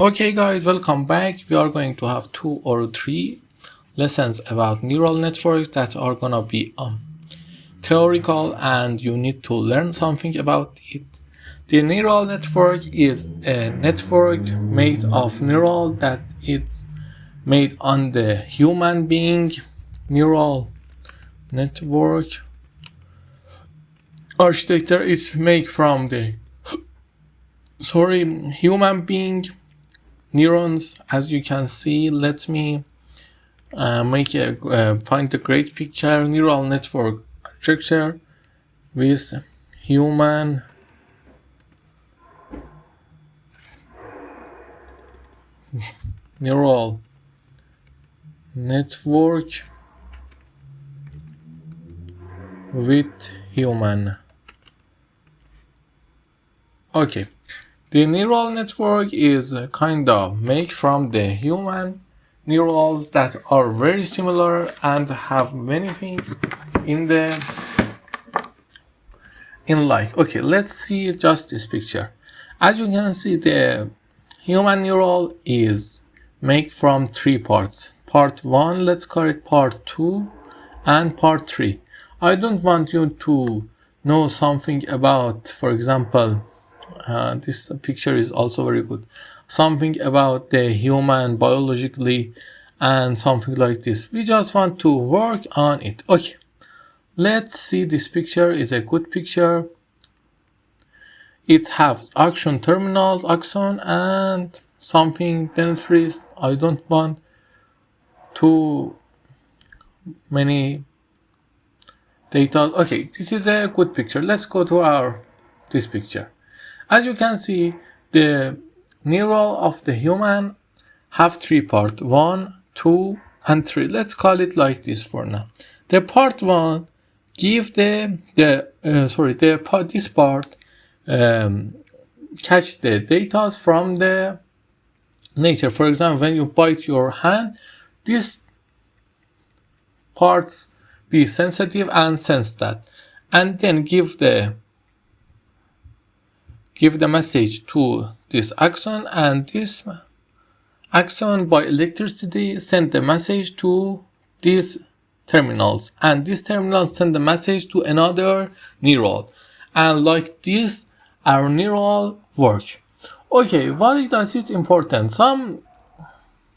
Okay guys, welcome back. We are going to have 2 or 3 lessons about neural networks that are gonna be theoretical and you need to learn something about it. The neural network is a network made of neural that it's made on the human being neural network architecture. It's made from the human being neurons. As you can see, let me find a great picture. Neural network architecture with human neural network with human. Okay, the neural network is kind of made from the human neurons that are very similar and have many things in like. Okay, let's see just this picture. As you can see, the human neural is made from 3 parts. Part 1, let's call it part 2, and part 3. I don't want you to know something about, for example, this picture is also very good. Something about the human biologically and something like this. We just want to work on it. Okay, let's see. This picture is a good picture. It has action terminals, axon, and something dentist. I don't want too many data. Okay, this is a good picture. Let's go to this picture. As you can see, the neural of the human have 3 parts, 1, 2, and 3. Let's call it like this for now. The part 1 give this part catch the data from the nature. For example, when you bite your hand, these parts be sensitive and sense that, and then give the message to this axon, and this axon by electricity send the message to these terminals, and these terminals send the message to another neural, and like this our neural work. Okay, why does it important? Some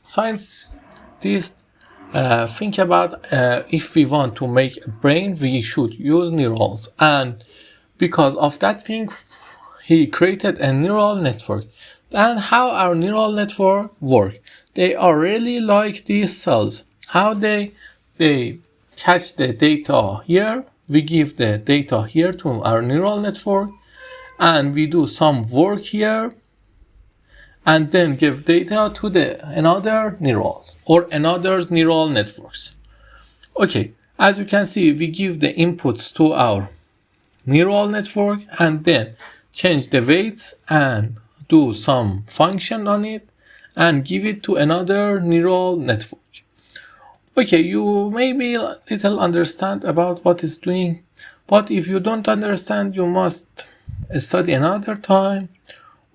scientists think about if we want to make a brain, we should use neurons, and because of that thing he created a neural network. And how our neural network work? They are really like these cells. How they catch the data here. We give the data here to our neural network, and we do some work here, and then give data to another neural or another neural networks. Okay, as you can see, we give the inputs to our neural network and then change the weights and do some function on it and give it to another neural network. Okay, you maybe little understand about what it's doing, but if you don't understand, you must study another time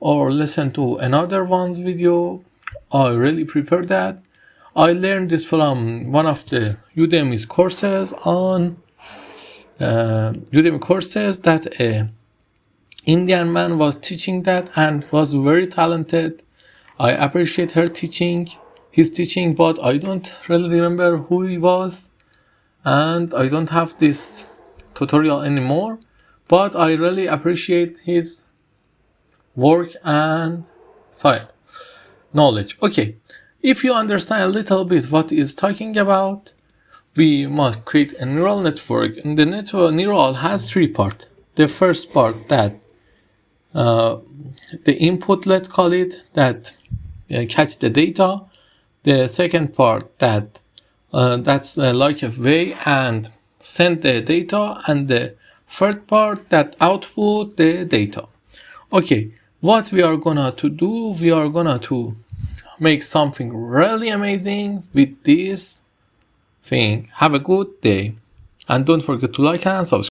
or listen to another one's video. I really prefer that. I learned this from one of the Udemy's courses that Indian man was teaching that and was very talented. I appreciate his teaching, but I don't really remember who he was, and I don't have this tutorial anymore, but I really appreciate his work and knowledge. Okay, if you understand a little bit what he is talking about, we must create a neural network, and the neural has 3 parts. The first part that the input, let's call it, that catch the data. The second part that's like a way and send the data, and the third part that output the data. Okay, what we are gonna to do, we are gonna to make something really amazing with this thing. Have a good day, and don't forget to like and subscribe.